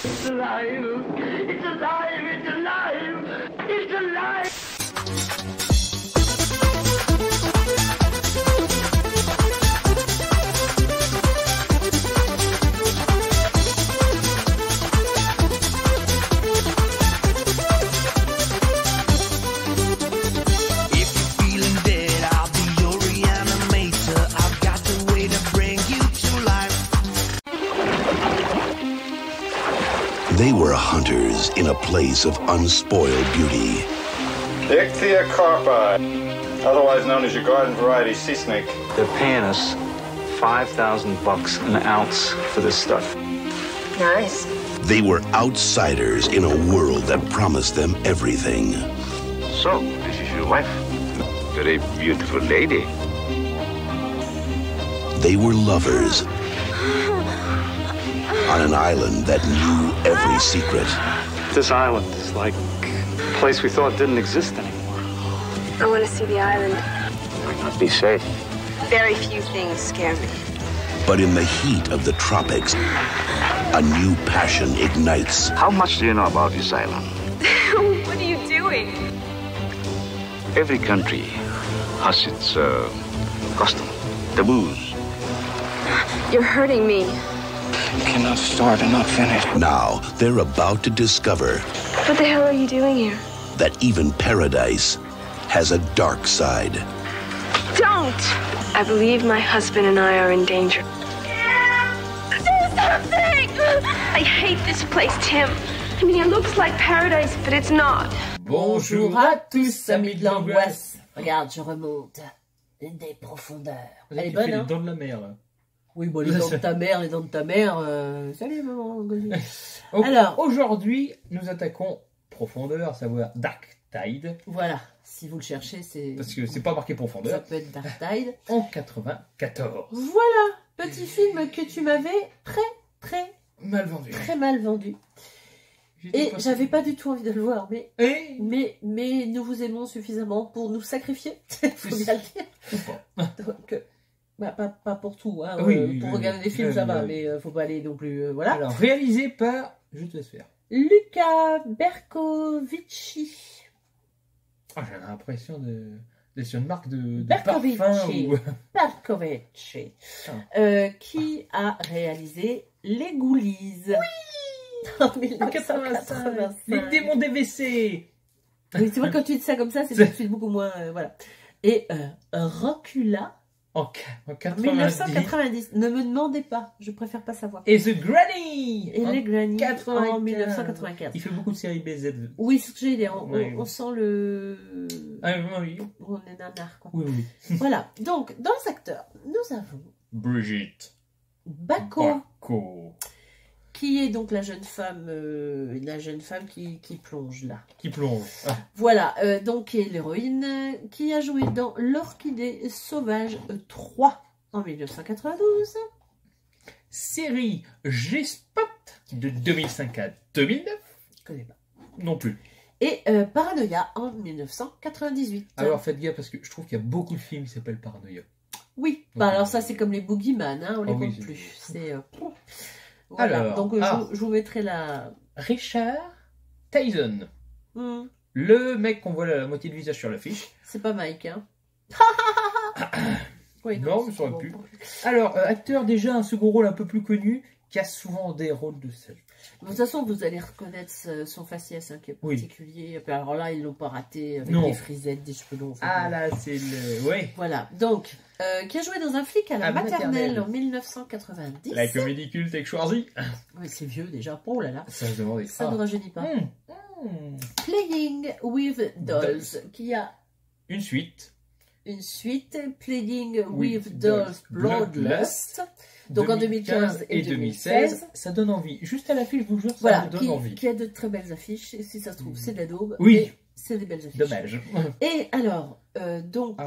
It's alive! It's alive! It's alive! It's alive! They were hunters in a place of unspoiled beauty. Ichthya carpi, otherwise known as your garden variety sea snake. They're paying us $5,000 an ounce for this stuff. Nice. They were outsiders in a world that promised them everything. So, this is your wife? Very beautiful lady. They were lovers on an island that knew every secret. This island is like a place we thought didn't exist anymore. I want to see the island. Might not be safe. Very few things scare me. But in the heat of the tropics, a new passion ignites. How much do you know about this island? What are you doing? Every country has its custom, taboos. You're hurting me. You cannot start and not finish. Now they're about to discover What the hell are you doing here? that even paradise has a dark side. Don't! I believe my husband and I are in danger. Do something! I hate this place, Tim. I mean, it looks like paradise, but it's not. Bonjour à tous, amis de l'angoisse. Regarde, je remonte des profondeurs. Elle est bonne, hein? Les dents de la mer, là. Oui, bon, les dents de ta mère, les dents de ta mère. Salut, maman. Alors, aujourd'hui, nous attaquons profondeur, à savoir Dark Tide. Voilà, si vous le cherchez, c'est... Parce que c'est pas marqué profondeur. Ça peut être Dark Tide. En 94. Voilà, petit film que tu m'avais très Mal vendu. très mal vendu. Et j'avais pas du tout envie de le voir, mais nous vous aimons suffisamment pour nous sacrifier, faut bien le dire. Donc, bah, pas pour tout, hein, pour regarder des films ça va, mais faut pas aller non plus, voilà. Alors, réalisé par, je te laisse faire. Luca Bercovici. Ah, j'ai l'impression d'être une marque de Bercovici. parfum. Ou... Bercovici. Qui a réalisé Les Ghoulies. Oui. En 1985. Les démons des WC. Oui, tu vois, quand tu dis ça comme ça, c'est tout de suite beaucoup moins... voilà. Et Rockula En 1990. Ne me demandez pas, je préfère pas savoir. Et The Granny. Et les Granny 95. en 1995. Il fait beaucoup de séries BZ. Oui, c'est ce que j'ai dit. Oui. On sent le... Ah oui. On est nanar, quoi. Oui. Voilà. Donc, dans les acteurs, nous avons Brigitte Bako, Bako. qui est donc la jeune femme qui plonge là. Qui plonge. Ah. Voilà, donc qui est l'héroïne, qui a joué dans L'Orchidée Sauvage 3 en 1992. Série G-Spot de 2005 à 2009. Je connais pas. Non plus. Et Paranoia en 1998. Alors faites gaffe parce que je trouve qu'il y a beaucoup de films qui s'appellent Paranoia. Oui, bah alors ça c'est comme les Boogeyman, hein, on les compte plus. C'est... Voilà, alors, donc je vous mettrai la... Richard Tyson. Le mec qu'on voit la moitié du visage sur l'affiche. C'est pas Mike, hein. Oui, non, mais ça aurait pu. Alors, acteur déjà un second rôle un peu plus connu, qui a souvent des rôles de seul. De toute façon, vous allez reconnaître son faciès, hein, qui est particulier. Oui. Alors là, ils l'ont pas raté avec des frisettes, des cheveux longs. Ah là, c'est le... Oui. Voilà, donc, qui a joué dans Un flic à la maternelle en 1990. La comédie culte avec Schwarzy. Oui, c'est vieux déjà. Oh là là. Ça se demandait. Ça ne rajeunit pas. Playing with Dolls, qui a... Une suite, Playing with Dolls Bloodlust. Donc en 2015 et 2016. Ça donne envie. Juste à l'affiche, je vous jure, ça voilà, donne envie. Qui a de très belles affiches. Et si ça se trouve, c'est de la daube. Oui. C'est des belles affiches. Dommage. Et alors, donc,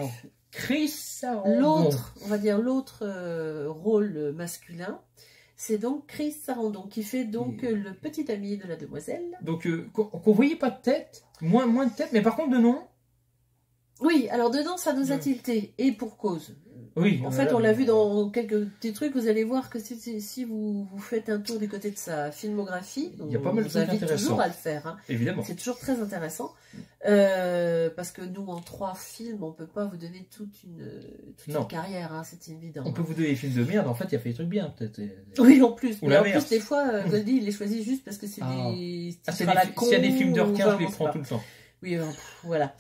Chris Sarandon. L'autre, on va dire l'autre rôle masculin, c'est donc Chris Sarandon, qui fait donc le petit ami de la demoiselle. Donc, qu'on voyait pas de tête, moins de tête, mais par contre de nom. Oui, alors dedans, ça nous a tilté. Et pour cause. Oui. En fait, on l'a vu dans quelques petits trucs. Vous allez voir que si vous faites un tour du côté de sa filmographie, il y a pas mal de trucs intéressants. Toujours à le faire. Hein. Évidemment. C'est toujours très intéressant. Parce que nous, en 3 films, on peut pas vous donner toute une carrière. Hein, c'est évident. On peut vous donner des films de merde. En fait, il a fait des trucs bien, peut-être. Oui, en plus. Ou mais en plus, des fois, Goldie, il les choisit juste parce que c'est des... s'il y a des films de requins, je les prends tout le temps. Oui, voilà.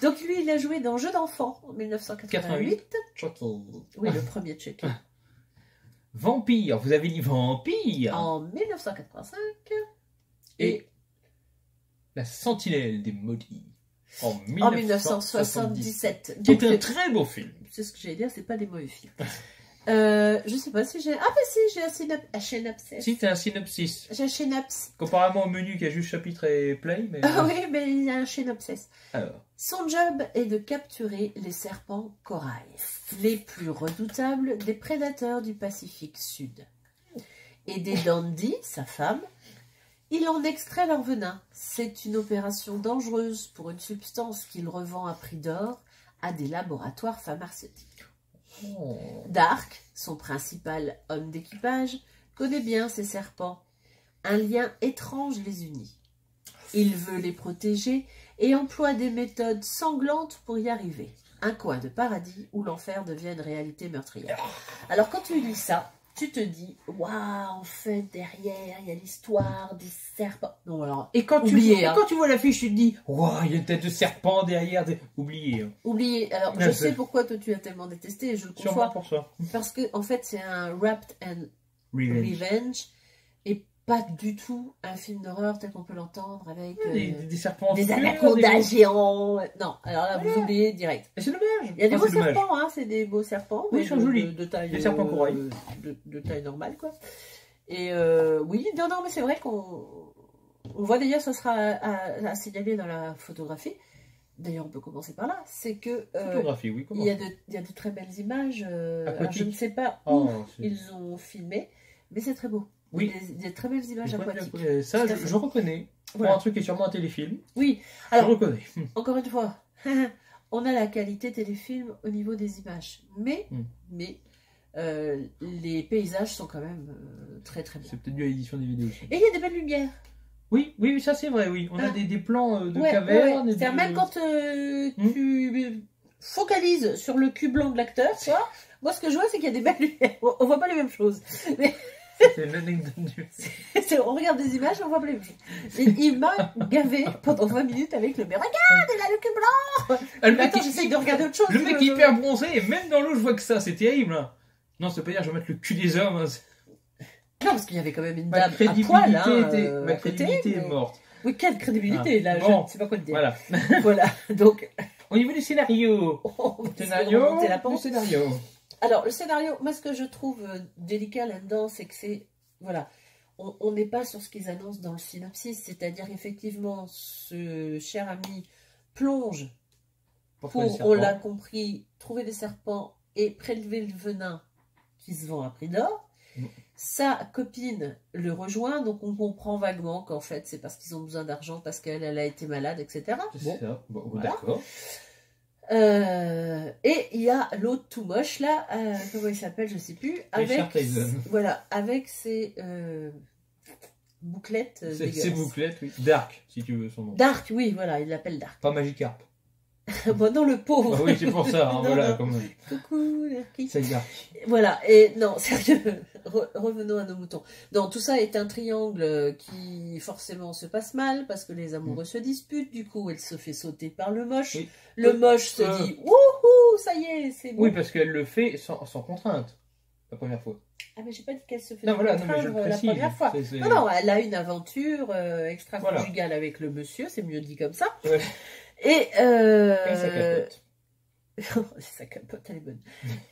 donc lui, il a joué dans Jeux d'enfants en 1988. Oui, le premier Chucky. Vampire, vous avez dit Vampire. En 1985. Et La Sentinelle des Maudits. En 1977. C'est un très beau film. C'est ce que j'allais dire, c'est pas des mauvais films. Je sais pas si j'ai... Ah bah si, j'ai un synopsis. Si, t'as un synopsis. J'ai un synopsis. Comparément au menu qui a juste chapitre et play. Mais... Ah oui, mais il y a un synopsis. Alors. Son job est de capturer les serpents corail, les plus redoutables des prédateurs du Pacifique Sud. Aidé d'Andy, sa femme, il en extrait leur venin. C'est une opération dangereuse pour une substance qu'il revend à prix d'or à des laboratoires pharmaceutiques. Oh. Dark, son principal homme d'équipage, connaît bien ces serpents. Un lien étrange les unit. Il veut les protéger et emploie des méthodes sanglantes pour y arriver. Un coin de paradis où l'enfer devient une réalité meurtrière. Alors quand tu lis ça, tu te dis, waouh, en fait, derrière, il y a l'histoire des serpents. Non, alors, et quand tu vois l'affiche, tu te dis, waouh, il y a une tête de serpent derrière. Oubliez. Hein. Oubliez. Alors, je sais pourquoi toi tu as tellement détesté, je le conçois. Sûrement pour ça. Parce que, en fait, c'est un Wrapped and Revenge. Et pas du tout un film d'horreur tel qu'on peut l'entendre avec des serpents, des anacondas géants. Non, alors là, vous oubliez direct. Et c'est dommage. Il y a des beaux serpents, hein, c'est des beaux serpents. Oui, ils sont jolis. De taille, des serpents corail. De taille normale, quoi. Et oui, non, mais c'est vrai qu'on voit d'ailleurs, ça sera à signaler dans la photographie. D'ailleurs, on peut commencer par là. C'est que photographie, oui, il y a de très belles images. Alors, je ne sais pas où ils ont filmé, mais c'est très beau. Oui. Des très belles images aquatiques. Ça, je reconnais. Voilà. Pour un truc qui est sûrement un téléfilm. Oui. Alors, je reconnais. Encore une fois, on a la qualité téléfilm au niveau des images. Mais les paysages sont quand même très très beaux. C'est peut-être dû à l'édition des vidéos aussi. Et il y a des belles lumières. Oui, ça c'est vrai, oui. On a des plans de cavernes. Ouais. C'est-à-dire même quand tu focalises sur le cul blanc de l'acteur, tu vois, moi ce que je vois c'est qu'il y a des belles lumières. On voit pas les mêmes choses. Mais... C'est une anecdote. On regarde des images, on voit pas les mêmes choses. Et il m'a gavé pendant 20 minutes avec le... Mais regarde, il a le cul blanc. Le mec, j'essaye de regarder autre chose. Le mec hyper bronzé, et même dans l'eau je vois que ça, c'est terrible. Hein. Non, c'est pas dire je vais mettre le cul des hommes. Hein. Non, parce qu'il y avait quand même une dame à poil. Ma crédibilité est morte. Oui, quelle crédibilité, là, bon, je ne sais pas quoi te dire. Voilà. Voilà, donc... Au niveau du scénario. Le scénario. Alors, le scénario, moi, ce que je trouve délicat là-dedans, c'est que c'est... Voilà, on n'est pas sur ce qu'ils annoncent dans le synopsis, c'est-à-dire, effectivement, ce cher ami plonge pour on l'a compris, trouver des serpents et prélever le venin qui se vend à prix d'or. Sa copine le rejoint, donc on comprend vaguement qu'en fait c'est parce qu'ils ont besoin d'argent, parce qu'elle a été malade, etc. Bon, voilà. D'accord. Et il y a l'autre tout moche là, comment il s'appelle, je sais plus, avec ses bouclettes. Ses bouclettes, oui. Dark, si tu veux son nom. Dark, oui, voilà, il l'appelle Dark. Pas Magikarp. Bon, non, le pauvre. Ah oui, c'est pour ça, hein, voilà. Comme... Coucou, Darky. C'est Dark. Voilà, et non, sérieux, revenons à nos moutons. Non, tout ça est un triangle qui forcément se passe mal, parce que les amoureux se disputent, du coup, elle se fait sauter par le moche. Oui. Le moche se dit, wouhou, ça y est, c'est bon. Oui, parce qu'elle le fait sans contrainte, la première fois. Ah, mais j'ai pas dit qu'elle se fait contraindre la première fois. Non, elle a une aventure extra-conjugale avec le monsieur, c'est mieux dit comme ça. Ouais. Et sa capote. Sa capote, elle est bonne.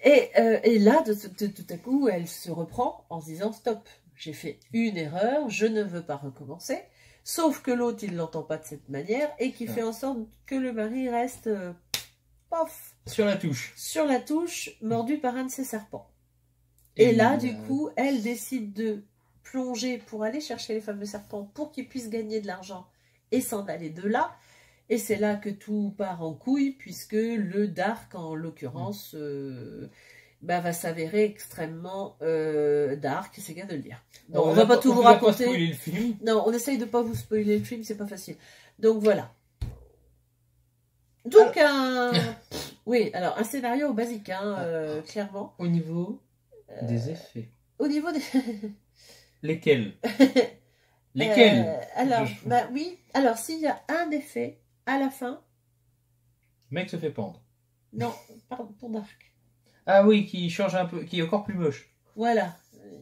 Et là, tout à coup, elle se reprend en se disant stop, j'ai fait une erreur, je ne veux pas recommencer. Sauf que l'autre, il ne l'entend pas de cette manière et qui fait en sorte que le mari reste pof sur la touche. Sur la touche, mordu par un de ses serpents. Et là, du coup, elle décide de plonger pour aller chercher les fameux serpents pour qu'ils puissent gagner de l'argent et s'en aller de là. Et c'est là que tout part en couille, puisque le dark, en l'occurrence, va s'avérer extrêmement dark, c'est bien de le dire. Donc, on va pas tout vous raconter. Pas spoiler le film. Non, on essaye de pas vous spoiler le film, c'est pas facile. Donc voilà. Donc oui, alors un scénario basique, hein, clairement. Au niveau des effets. Au niveau des... Lesquels? Lesquels? Alors, oui. Alors, s'il y a un effet à la fin... Le mec se fait pendre. Non, pardon, pour Dark. Ah oui, qui change un peu, qui est encore plus moche. Voilà,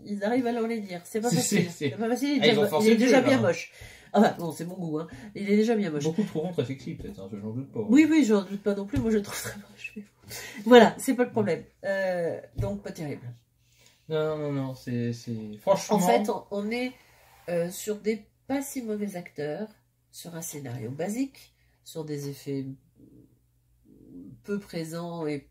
ils arrivent à l'enlire. C'est pas facile. C'est pas facile, il est déjà bien moche. Ah bon, c'est mon goût, hein. Il est déjà bien moche. Beaucoup trouveront très sexy, peut-être, hein, j'en doute pas. Oui, j'en doute pas non plus, moi je le trouve très moche. Voilà, c'est pas le problème. Donc, pas terrible. Non, c'est... Franchement... En fait, on est sur des pas si mauvais acteurs, sur un scénario basique, sur des effets peu présents et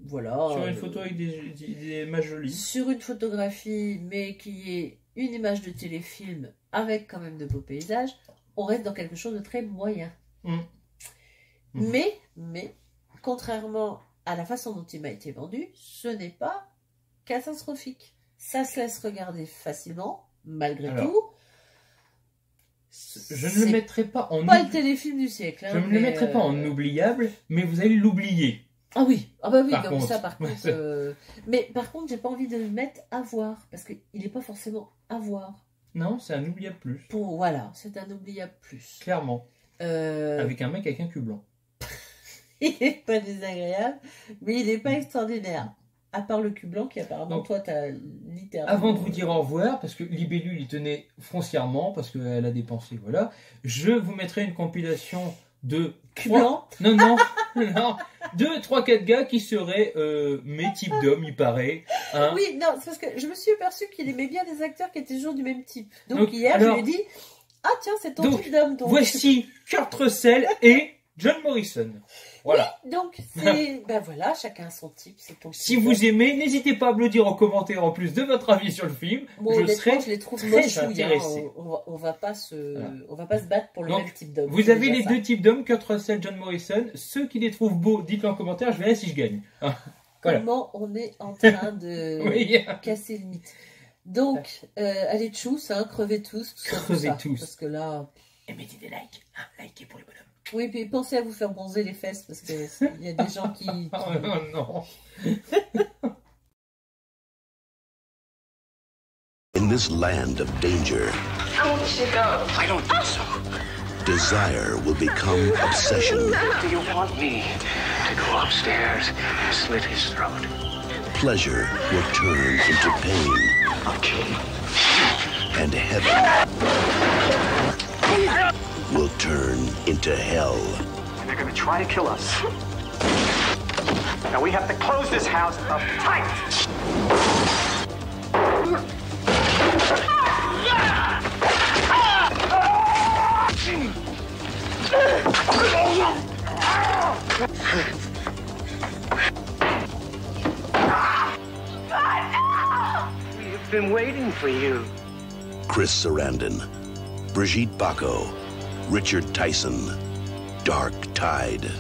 voilà. Sur une photo avec des images jolies. Sur une photographie, mais qui est une image de téléfilm avec quand même de beaux paysages, on reste dans quelque chose de très moyen. Mais, contrairement à la façon dont il m'a été vendu, ce n'est pas catastrophique. Ça se laisse regarder facilement, malgré tout. Je ne le mettrai pas en... Pas le téléfilm du siècle. Hein, je ne le mettrai pas en oubliable, mais vous allez l'oublier. Ah oui, oui, par donc contre. ça par contre... Mais par contre, j'ai pas envie de le mettre à voir, parce qu'il n'est pas forcément à voir. Non, c'est un oubliable plus. Voilà, c'est un oubliable plus. Clairement. Avec un mec avec un cul blanc. Il n'est pas désagréable, mais il n'est pas extraordinaire. À part le cul blanc qui apparemment, donc, toi, t'as littéralement... Avant de vous dire au revoir, parce que Libellule, il tenait foncièrement, parce qu'elle a dépensé, voilà, je vous mettrai une compilation de... Cul blanc. Non, de 3-4 gars qui seraient mes types d'hommes, il paraît. Hein. Oui, non, c'est parce que je me suis aperçu qu'il aimait bien des acteurs qui étaient toujours du même type. Donc hier, je lui ai dit, ah tiens, c'est ton type d'homme. Voici Kurt Russell et John Morrison. Voilà. Oui, donc c'est... ben voilà, chacun son type, c'est ton type. Si vous aimez, n'hésitez pas à me le dire en commentaire en plus de votre avis sur le film. Bon, je serai les trouve très intéressé. On va pas se battre pour le même type d'homme. Vous avez les deux types d'hommes, Kurt Russell, John Morrison. Ceux qui les trouvent beaux, dites-le en commentaire, je verrai si je gagne. Voilà. Comment on est en train de casser le mythe. Donc, allez tchuss, hein, crevez tous. Crevez tous. Parce que là... Et mettez des likes. Likez pour les bonhommes. Oui, puis pensez à vous faire bronzer les fesses, parce qu'il y a des gens qui... Oh non. In this land of danger, I want you to go. I don't think so. desire will become obsession. Do you want me to go upstairs and slit his throat? Pleasure will turn into pain. I'll kill him. And heaven will turn into hell. And they're gonna try to kill us. Now we have to close this house up tight. We've been waiting for you. Chris Sarandon, Brigitte Bacco, Richard Tyson, Dark Tide.